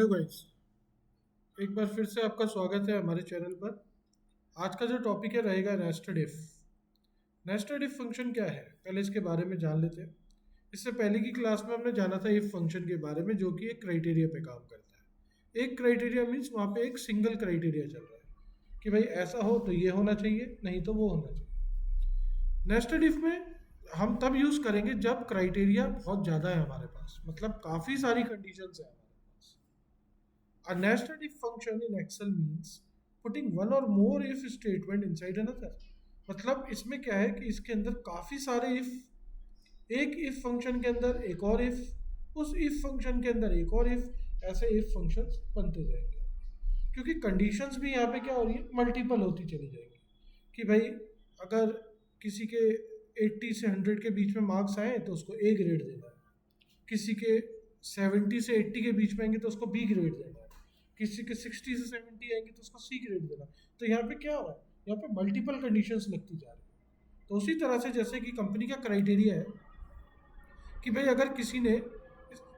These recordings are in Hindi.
हेलो गाइस, एक बार फिर से आपका स्वागत है हमारे चैनल पर। आज का जो टॉपिक है रहेगा nested if. Nested if function क्या है, पहले इसके बारे में जान लेते हैं। इससे पहले की क्लास में हमने जाना था इफ फंक्शन के बारे में, जो कि एक क्राइटेरिया पे काम करता है। एक क्राइटेरिया मीन्स वहाँ पे एक सिंगल क्राइटेरिया चल रहा है कि भाई ऐसा हो तो ये होना चाहिए, नहीं तो वो होना चाहिए। नेस्टेड इफ में हम तब यूज़ करेंगे जब क्राइटेरिया बहुत ज़्यादा है हमारे पास, मतलब काफ़ी सारी कंडीशंस है हमारे पास। A nested if function in Excel means putting one or more if statement inside another। मतलब इसमें क्या है कि इसके अंदर काफ़ी सारे if, एक if फंक्शन के अंदर एक और if, उस if फंक्शन के अंदर एक और if, ऐसे if फंक्शंस बनते जाएंगे। क्योंकि कंडीशंस भी यहाँ पे क्या हो रही है, मल्टीपल होती चली जाएंगी। कि भाई अगर किसी के 80 से 100 के बीच में मार्क्स आए तो उसको ए ग्रेड देना है, किसी के 70 से 80 के बीच में आएंगे तो उसको बी ग्रेड देना है, किसी के 60 से 70 आएंगे तो उसको सी ग्रेड देना। तो यहाँ पे क्या हो रहा है, यहाँ पे मल्टीपल कंडीशंस लगती जा रही है। तो उसी तरह से जैसे कि कंपनी का क्राइटेरिया है कि भाई अगर किसी ने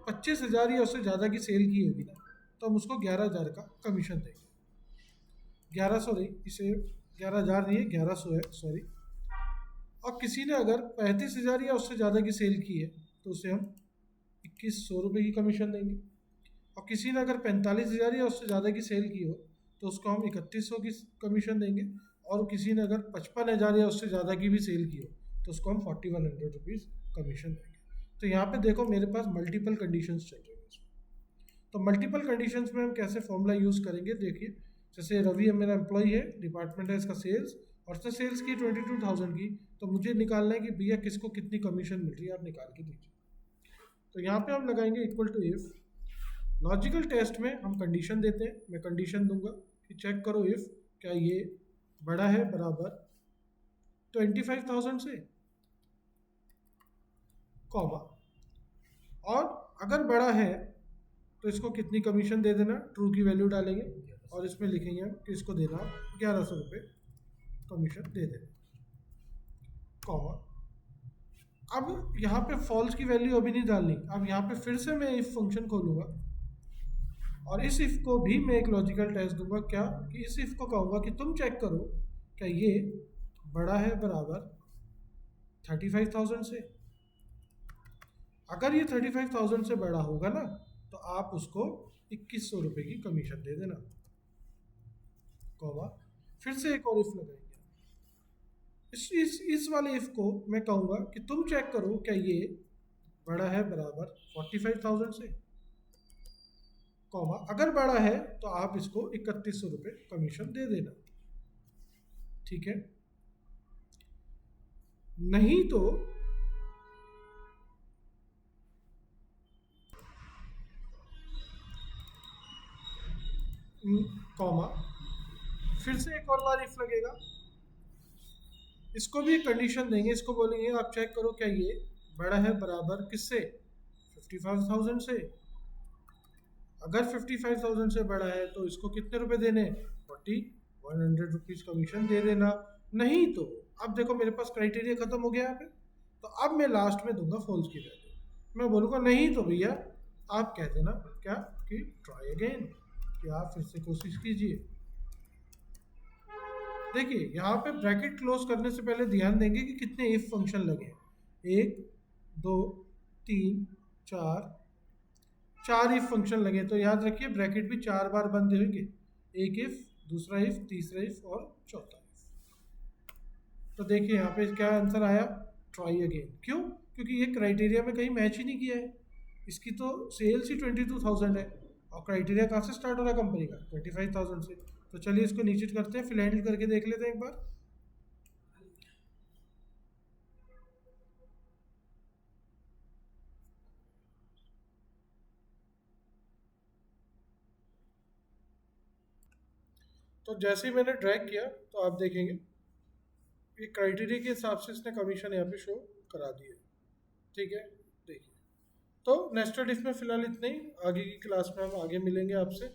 25,000 या उससे ज़्यादा की सेल की होगी ना, तो हम उसको 11,000 का कमीशन देंगे। 1100 नहीं, इसे 11,000 नहीं है, 1100 है, सॉरी। और किसी ने अगर 35,000 या उससे ज़्यादा की सेल की है तो उसे हम 2,100 रुपये की कमीशन देंगे। और किसी ने अगर 45,000 या उससे ज़्यादा की सेल की हो तो उसको हम 3,100 की कमीशन देंगे। और किसी ने अगर 55,000 या उससे ज़्यादा की भी सेल की हो तो उसको हम 4,100 रुपीज़ कमीशन देंगे। तो यहाँ पे देखो मेरे पास मल्टीपल कंडीशंस चल रही है इसमें। तो मल्टीपल कंडीशंस में हम कैसे फॉर्मूला यूज़ करेंगे, देखिए। जैसे रवि मेरा एम्प्लॉई है, डिपार्टमेंट है इसका सेल्स, और उसने सेल्स की 22,000 की, तो मुझे निकालना है कि भैया किसको कितनी कमीशन मिल रही है, आप निकाल के दीजिए। तो यहाँ पे हम लगाएंगे equal to if. Logical test में हम कंडीशन देते हैं, मैं कंडीशन दूंगा कि चेक करो इफ क्या ये बड़ा है बराबर 25,000 से, कॉमा, और अगर बड़ा है तो इसको कितनी कमीशन दे देना, ट्रू की वैल्यू डालेंगे और इसमें लिखेंगे हम कि इसको देना 1,100 रुपये कमीशन दे देना, कॉमा। अब यहाँ पे फॉल्स की वैल्यू अभी नहीं डालनी, अब यहाँ पे फिर से मैं इफ फंक्शन खोलूंगा और इस इफ को भी मैं एक लॉजिकल टेस्ट दूंगा। क्या कि इस इफ को कहूँगा कि तुम चेक करो क्या ये बड़ा है बराबर 35,000 से। अगर ये 35,000 से बड़ा होगा ना तो आप उसको 2,100 रुपये की कमीशन दे देना, कॉमा। फिर से एक और इफ लगाएंगे। इस वाले इफ को मैं कहूँगा कि तुम चेक करो क्या ये बड़ा है बराबर 45,000 से, कॉमा। अगर बड़ा है तो आप इसको 3,100 रुपये कमीशन दे देना, ठीक है। नहीं तो कॉमा, फिर से एक और बार इफ लगेगा, इसको भी एक कंडीशन देंगे, इसको बोलेंगे आप चेक करो क्या ये बड़ा है बराबर किससे, 55,000 से। अगर 55,000 से बड़ा है तो इसको कितने रुपए देने, 4,100 रुपीज़ कमीशन दे देना। नहीं तो अब देखो मेरे पास क्राइटेरिया खत्म हो गया यहाँ पे, तो अब मैं लास्ट में दूंगा फॉल्स की वैल्यू। मैं बोलूँगा नहीं तो भैया आप कह देना क्या कि ट्राई अगेन, कि आप फिर से कोशिश कीजिए। देखिए यहाँ पे ब्रैकेट क्लोज करने से पहले ध्यान देंगे कि कितने इफ फंक्शन लगे हैं, 1 2 3 4, 4 इफ फंक्शन लगे। तो याद रखिए ब्रैकेट भी 4 बार बंद होंगे, एक इफ, दूसरा इफ, तीसरा इफ और चौथा इफ। तो देखिए यहाँ पे क्या आंसर आया, ट्राई अगेन। क्यों, क्योंकि ये क्राइटेरिया में कहीं मैच ही नहीं किया है। इसकी तो सेल्स ही 22,000 है और क्राइटेरिया कहाँ से स्टार्ट हो रहा है कंपनी का, 25,000 से। तो चलिए इसको नीचे करते हैं, फिर हैंडल करके देख लेते हैं एक बार। तो जैसे ही मैंने ड्रैग किया तो आप देखेंगे ये क्राइटेरिया के हिसाब से इसने कमीशन यहाँ पे शो करा दिया, ठीक है। देखिए तो नेस्टेड इफ में फिलहाल इतना ही, आगे की क्लास में हम आगे मिलेंगे आपसे।